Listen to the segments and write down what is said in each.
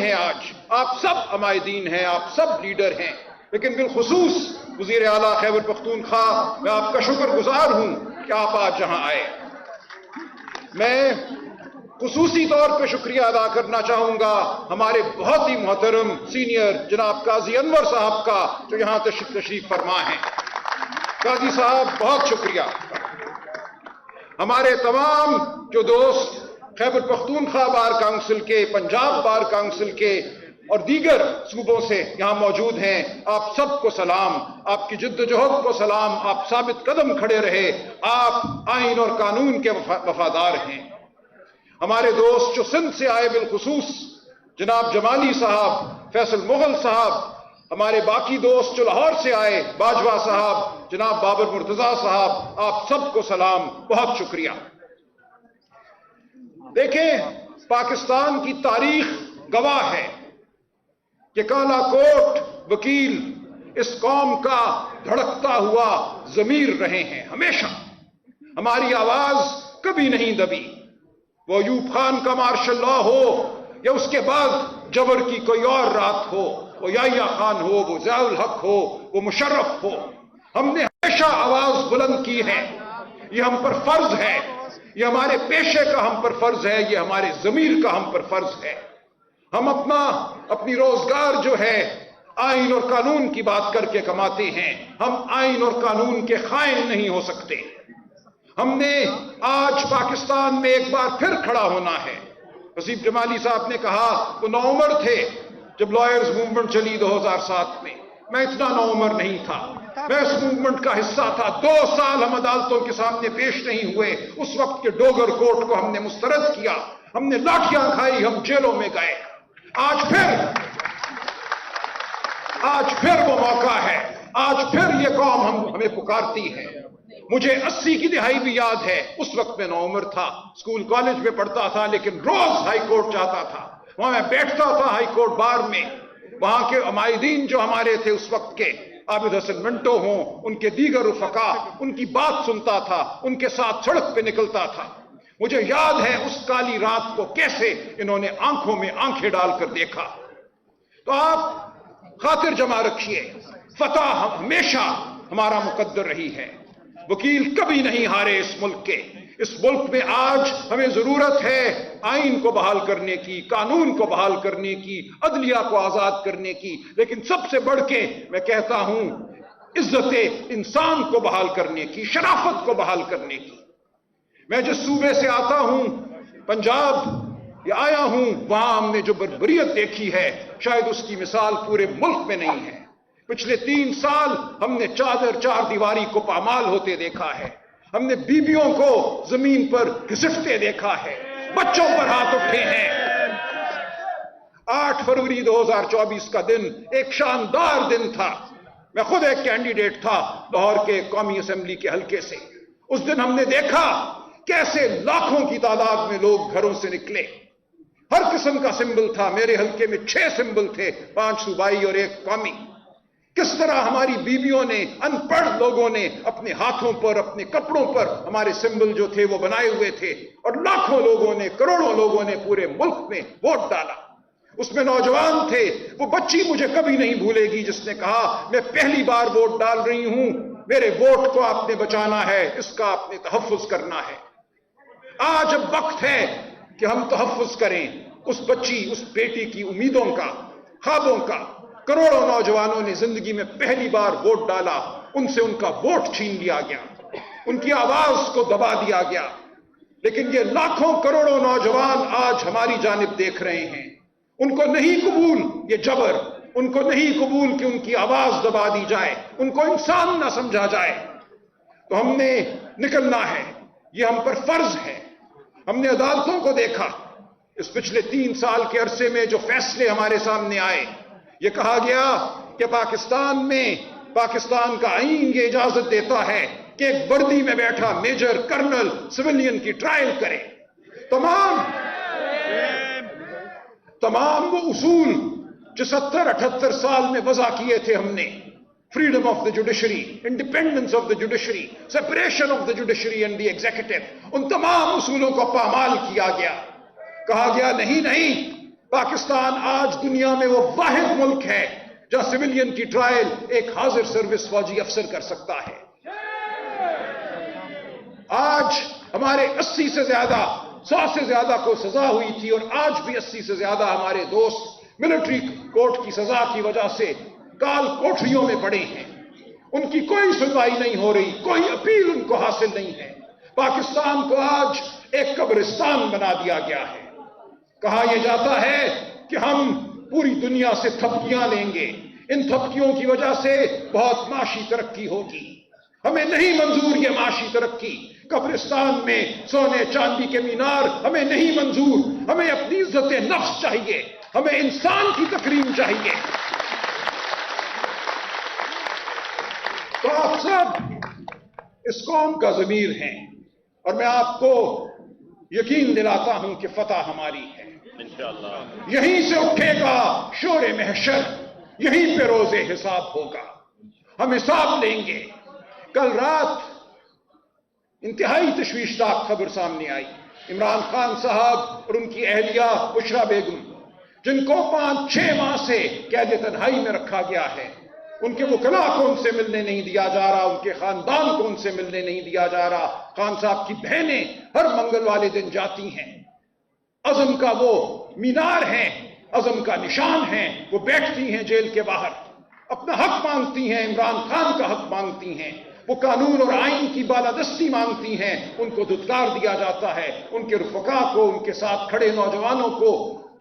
ہیں آج، آپ سب عمائدین ہیں، آپ سب لیڈر ہیں، لیکن بالخصوص وزیر اعلیٰ خیبر پختونخوا، میں آپ کا شکر گزار ہوں کہ آپ آج یہاں آئے۔ میں خصوصی طور پہ شکریہ ادا کرنا چاہوں گا ہمارے بہت ہی محترم سینئر جناب قاضی انور صاحب کا، جو یہاں تشریف فرما ہیں۔ قاضی صاحب بہت شکریہ۔ ہمارے تمام جو دوست خیبر پختونخوا بار کونسل کے، پنجاب بار کونسل کے اور دیگر صوبوں سے یہاں موجود ہیں، آپ سب کو سلام، آپ کی جدوجہد کو سلام، آپ ثابت قدم کھڑے رہے، آپ آئین اور قانون کے وفادار ہیں۔ ہمارے دوست جو سندھ سے آئے، بالخصوص جناب جمالی صاحب، فیصل مغل صاحب، ہمارے باقی دوست جو لاہور سے آئے، باجوہ صاحب، جناب بابر مرتضیٰ صاحب، آپ سب کو سلام، بہت شکریہ۔ دیکھیں، پاکستان کی تاریخ گواہ ہے کہ کالا کوٹ وکیل اس قوم کا دھڑکتا ہوا ضمیر رہے ہیں، ہمیشہ ہماری آواز کبھی نہیں دبی۔ وہ ایوب خان کا مارشل لا ہو یا اس کے بعد جبر کی کوئی اور رات ہو، وہ یحییٰ خان ہو، وہ ضیاء الحق ہو، وہ مشرف ہو، ہم نے ہمیشہ آواز بلند کی ہے۔ یہ ہم پر فرض ہے، یہ ہمارے پیشے کا ہم پر فرض ہے، یہ ہمارے ضمیر کا ہم پر فرض ہے۔ ہم اپنی روزگار جو ہے آئین اور قانون کی بات کر کے کماتے ہیں، ہم آئین اور قانون کے خائن نہیں ہو سکتے۔ ہم نے آج پاکستان میں ایک بار پھر کھڑا ہونا ہے۔ حسیب جمالی صاحب نے کہا وہ نوعمر تھے جب لائرز موومنٹ چلی 2007 میں، میں اتنا نوعمر نہیں تھا، میں اس موومنٹ کا حصہ تھا۔ 2 سال ہم عدالتوں کے سامنے پیش نہیں ہوئے، اس وقت کے ڈوگر کوٹ کو ہم نے مسترد کیا، ہم نے لاٹھیاں کھائی، ہم جیلوں میں گئے۔ آج پھر وہ موقع ہے، آج پھر یہ قوم ہمیں پکارتی ہے۔ مجھے 80 کی دہائی بھی یاد ہے، اس وقت میں نوعمر تھا، اسکول کالج میں پڑھتا تھا، لیکن روز ہائی کورٹ جاتا تھا، وہاں میں بیٹھتا تھا ہائی کورٹ بار میں، وہاں کے عمائدین جو ہمارے تھے اس وقت کے، عابد حسن منٹو ہوں، ان کے دیگر رفقا، ان کی بات سنتا تھا، ان کے ساتھ سڑک پہ نکلتا تھا۔ مجھے یاد ہے اس کالی رات کو کیسے انہوں نے آنکھوں میں آنکھیں ڈال کر دیکھا۔ تو آپ خاطر جمع رکھیے، فتح ہمیشہ ہمارا مقدر رہی ہے۔ وکیل کبھی نہیں ہارے اس ملک کے۔ اس ملک میں آج ہمیں ضرورت ہے آئین کو بحال کرنے کی، قانون کو بحال کرنے کی، عدلیہ کو آزاد کرنے کی، لیکن سب سے بڑھ کے میں کہتا ہوں عزت انسان کو بحال کرنے کی، شرافت کو بحال کرنے کی۔ میں جس صوبے سے آتا ہوں، پنجاب، یا آیا ہوں، وہاں ہم نے جو بربریت دیکھی ہے شاید اس کی مثال پورے ملک میں نہیں ہے۔ پچھلے 3 سال ہم نے چار دیواری کو پامال ہوتے دیکھا ہے، ہم نے بیویوں کو زمین پر گھسٹتے دیکھا ہے، بچوں پر ہاتھ اٹھے ہیں۔ 8 فروری 2024 کا دن ایک شاندار دن تھا۔ میں خود ایک کینڈیڈیٹ تھا لاہور کے قومی اسمبلی کے حلقے سے۔ اس دن ہم نے دیکھا کیسے لاکھوں کی تعداد میں لوگ گھروں سے نکلے، ہر قسم کا سمبل تھا۔ میرے حلقے میں 6 سمبل تھے، 5 صوبائی اور 1 قومی۔ کس طرح ہماری بیویوں نے، ان پڑھ لوگوں نے اپنے ہاتھوں پر، اپنے کپڑوں پر ہمارے سمبل جو تھے وہ بنائے ہوئے تھے، اور لاکھوں لوگوں نے، کروڑوں لوگوں نے پورے ملک میں ووٹ ڈالا۔ اس میں نوجوان تھے، وہ بچی مجھے کبھی نہیں بھولے گی جس نے کہا میں پہلی بار ووٹ ڈال رہی ہوں، میرے ووٹ کو آپ نے بچانا ہے، اس کا آپ نے تحفظ کرنا ہے۔ آج اب وقت ہے کہ ہم تحفظ کریں اس بچی، اس بیٹی کی امیدوں کا، خوابوں کا۔ کروڑوں نوجوانوں نے زندگی میں پہلی بار ووٹ ڈالا، ان سے ان کا ووٹ چھین لیا گیا، ان کی آواز کو دبا دیا گیا، لیکن یہ لاکھوں کروڑوں نوجوان آج ہماری جانب دیکھ رہے ہیں۔ ان کو نہیں قبول یہ جبر، ان کو نہیں قبول کہ ان کی آواز دبا دی جائے، ان کو انسان نہ سمجھا جائے۔ تو ہم نے نکلنا ہے، یہ ہم پر فرض ہے۔ ہم نے عدالتوں کو دیکھا، اس پچھلے 3 سال کے عرصے میں جو فیصلے ہمارے سامنے آئے، یہ کہا گیا کہ پاکستان میں پاکستان کا آئین یہ اجازت دیتا ہے کہ ایک وردی میں بیٹھا میجر کرنل سویلین کی ٹرائل کرے۔ تمام وہ اصول جو 70-78 سال میں وضع کیے تھے ہم نے، freedom of the judiciary, independence of the judiciary, separation of the judiciary and the executive، ان تمام اصولوں کو پامال کیا گیا۔ کہا گیا نہیں، پاکستان آج دنیا میں وہ واحد ملک ہے جہاں سویلین کی ٹرائل ایک حاضر سروس فوجی افسر کر سکتا ہے۔ آج ہمارے 80 سے زیادہ 100 سے زیادہ کو سزا ہوئی تھی، اور آج بھی 80 سے زیادہ ہمارے دوست ملٹری کورٹ کی سزا کی وجہ سے کال کوٹریوں میں پڑے ہیں۔ ان کی کوئی سنوائی نہیں ہو رہی، کوئی اپیل ان کو حاصل نہیں ہے۔ پاکستان کو آج ایک قبرستان بنا دیا گیا ہے۔ کہا یہ جاتا ہے کہ ہم پوری دنیا سے تھپکیاں لیں گے، ان تھپکیوں کی وجہ سے بہت معاشی ترقی ہوگی۔ ہمیں نہیں منظور یہ معاشی ترقی، قبرستان میں سونے چاندی کے مینار ہمیں نہیں منظور۔ ہمیں اپنی عزت نفس چاہیے، ہمیں انسان کی تکریم چاہیے۔ تو آپ سب اس قوم کا ضمیر ہیں، اور میں آپ کو یقین دلاتا ہوں کہ فتح ہماری ہے انشاءاللہ۔ یہیں سے اٹھے گا شور محشر، یہیں پہ روز حساب ہوگا، ہم حساب لیں گے۔ کل رات انتہائی تشویشناک خبر سامنے آئی، عمران خان صاحب اور ان کی اہلیہ بشرا بیگم، جن کو 5-6 ماہ سے قید تنہائی میں رکھا گیا ہے، ان کے وکلاء کو ان سے ملنے نہیں دیا جا رہا، ان کے خاندان کو ان سے ملنے نہیں دیا جا رہا۔ خان صاحب کی بہنیں ہر منگل والے دن جاتی ہیں، عزم کا وہ مینار ہیں، عزم کا نشان ہیں، وہ بیٹھتی ہیں جیل کے باہر، اپنا حق مانگتی ہیں، عمران خان کا حق مانگتی ہیں، وہ قانون اور آئین کی بالادستی مانگتی ہیں، ان کو دھتکار دیا جاتا ہے، ان کے رفقا کو، ان کے ساتھ کھڑے نوجوانوں کو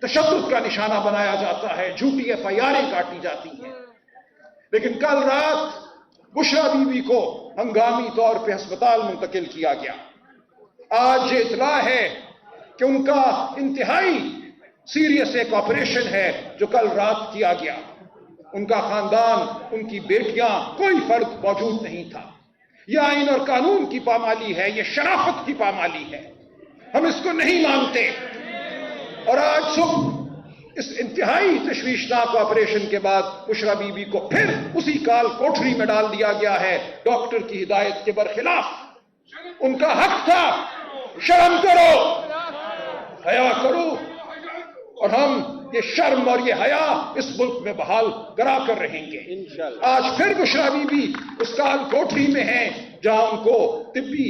تشدد کا نشانہ بنایا جاتا ہے، جھوٹی FIR کاٹی جاتی ہیں۔ لیکن کل رات بشرا بی بی کو ہنگامی طور پہ ہسپتال منتقل کیا گیا۔ آج یہ اطلاع ہے کہ ان کا انتہائی سیریس ایک آپریشن ہے جو کل رات کیا گیا۔ ان کا خاندان، ان کی بیٹیاں، کوئی فرق موجود نہیں تھا۔ یہ آئین اور قانون کی پامالی ہے، یہ شرافت کی پامالی ہے، ہم اس کو نہیں مانتے۔ اور آج صبح اس انتہائی تشویشناک آپریشن کے بعد بشرا بی بی کو پھر اسی کال کوٹری میں ڈال دیا گیا ہے، ڈاکٹر کی ہدایت کے برخلاف۔ ان کا حق تھا، شرم کرو، حیا کرو، اور ہم یہ شرم اور یہ حیا اس ملک میں بحال کرا کر رہیں گے۔ آج پھر بشرا بی بی اس کال کوٹری میں ہیں جہاں ان کو طبی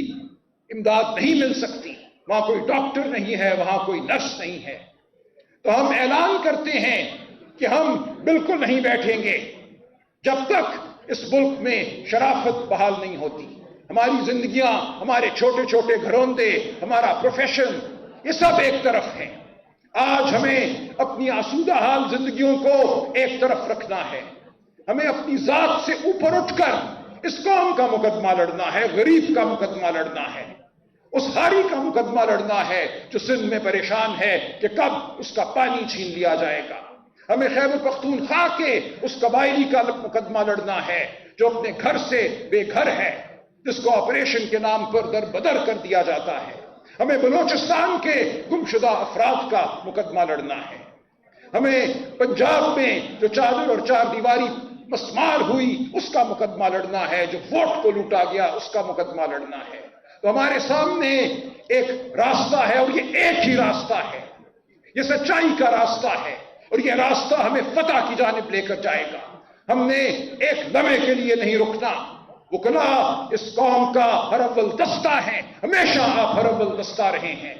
امداد نہیں مل سکتی، وہاں کوئی ڈاکٹر نہیں ہے، وہاں کوئی نرس نہیں ہے۔ تو ہم اعلان کرتے ہیں کہ ہم بالکل نہیں بیٹھیں گے جب تک اس ملک میں شرافت بحال نہیں ہوتی۔ ہماری زندگیاں، ہمارے چھوٹے چھوٹے گھروندے، ہمارا پروفیشن، یہ سب ایک طرف ہیں۔ آج ہمیں اپنی آسودہ حال زندگیوں کو ایک طرف رکھنا ہے، ہمیں اپنی ذات سے اوپر اٹھ کر اس قوم کا مقدمہ لڑنا ہے، غریب کا مقدمہ لڑنا ہے، اس ہاری کا مقدمہ لڑنا ہے جو سندھ میں پریشان ہے کہ کب اس کا پانی چھین لیا جائے گا۔ ہمیں خیبر پختونخوا کے اس قبائلی کا مقدمہ لڑنا ہے جو اپنے گھر سے بے گھر ہے، جس کو آپریشن کے نام پر در بدر کر دیا جاتا ہے۔ ہمیں بلوچستان کے گمشدہ افراد کا مقدمہ لڑنا ہے۔ ہمیں پنجاب میں جو چادر اور چار دیواری مسمار ہوئی اس کا مقدمہ لڑنا ہے، جو ووٹ کو لوٹا گیا اس کا مقدمہ لڑنا ہے۔ تو ہمارے سامنے ایک راستہ ہے، اور یہ ایک ہی راستہ ہے، یہ سچائی کا راستہ ہے، اور یہ راستہ ہمیں فتح کی جانب لے کر جائے گا۔ ہم نے ایک لمحے کے لیے نہیں رکنا۔ وکلاء اس قوم کا ہر اول دستہ ہیں، ہمیشہ آپ ہر اول دستہ رہے ہیں۔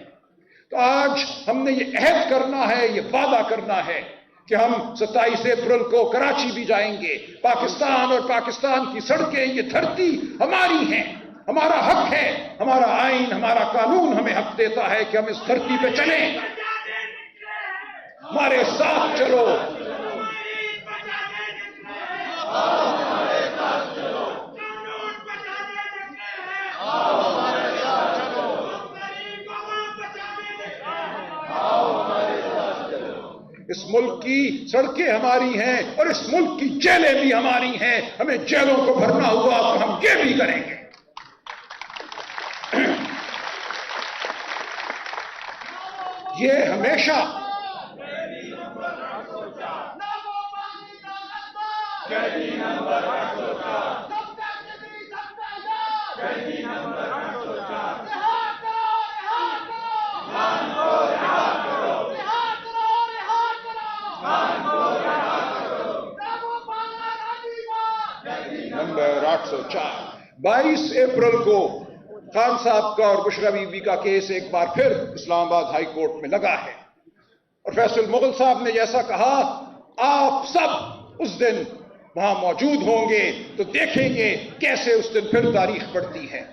تو آج ہم نے یہ عہد کرنا ہے، یہ وعدہ کرنا ہے کہ ہم 27 اپریل کو کراچی بھی جائیں گے۔ پاکستان اور پاکستان کی سڑکیں، یہ دھرتی ہماری ہیں، ہمارا حق ہے، ہمارا آئین، ہمارا قانون ہمیں حق دیتا ہے کہ ہم اس دھرتی پہ چلیں۔ ہمارے ساتھ چلو، اس ملک کی سڑکیں ہماری ہیں اور اس ملک کی جیلیں بھی ہماری ہیں۔ ہمیں جیلوں کو بھرنا ہوا تو ہم یہ بھی کریں گے۔ یہ ہمیشہ نمبر 804 22 اپریل کو خان صاحب کا اور بشرا بی بی کا کیس ایک بار پھر اسلام آباد ہائی کورٹ میں لگا ہے، اور فیصل مغل صاحب نے جیسا کہا آپ سب اس دن وہاں موجود ہوں گے تو دیکھیں گے کیسے اس دن پھر تاریخ پڑتی ہے۔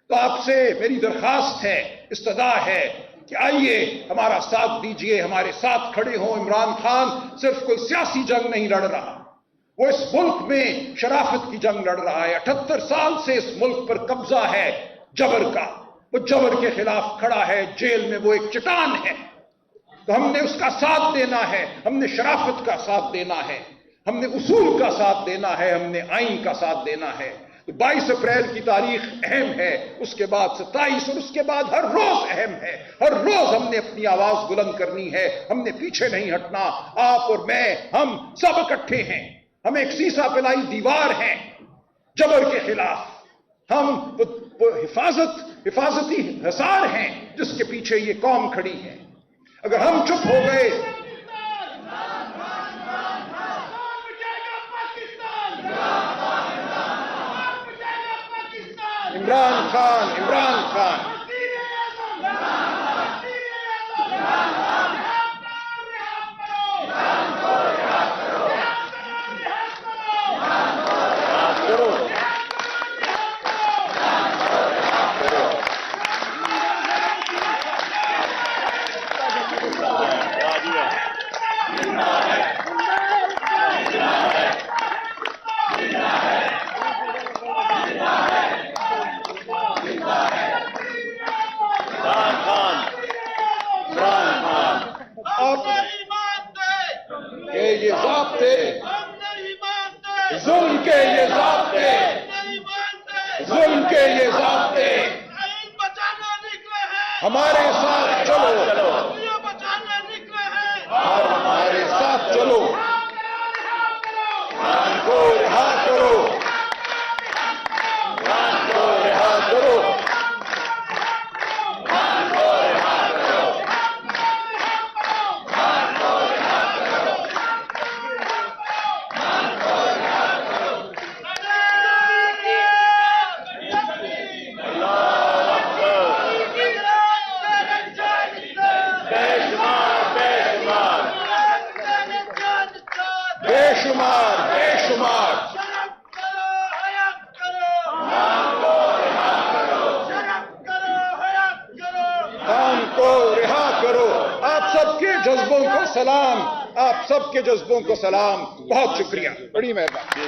تو آپ سے میری درخواست ہے، استدعا ہے کہ آئیے ہمارا ساتھ دیجئے، ہمارے ساتھ کھڑے ہوں۔ عمران خان صرف کوئی سیاسی جنگ نہیں لڑ رہا، وہ اس ملک میں شرافت کی جنگ لڑ رہا ہے۔ 78 سال سے اس ملک پر قبضہ ہے جبر کا، وہ جبر کے خلاف کھڑا ہے، جیل میں وہ ایک چٹان ہے۔ تو ہم نے اس کا ساتھ دینا ہے، ہم نے شرافت کا ساتھ دینا ہے، ہم نے اصول کا ساتھ دینا ہے، ہم نے آئین کا ساتھ دینا ہے۔ 22 اپریل کی تاریخ اہم ہے، اس کے بعد 27 اور اس کے بعد ہر روز اہم ہے۔ ہر روز ہم نے اپنی آواز بلند کرنی ہے، ہم نے پیچھے نہیں ہٹنا۔ آپ اور میں، ہم سب اکٹھے ہیں، ہم ایک سیسا پلائی دیوار ہیں جبر کے خلاف۔ ہم حفاظتی حصار ہیں جس کے پیچھے یہ قوم کھڑی ہے۔ اگر ہم چپ ہو گئے عمران خان یہ ضابطے ظلم کے، یہ ضابطے ظلم کے، یہ ضابطے ہمارے ساتھ چلو، ہمارے ساتھ چلو، خان کو رہا کرو، خان کو رہا کرو، جذبوں کو سلام، آپ سب کے جذبوں کو سلام۔ بہت شکریہ، بڑی مہربانی۔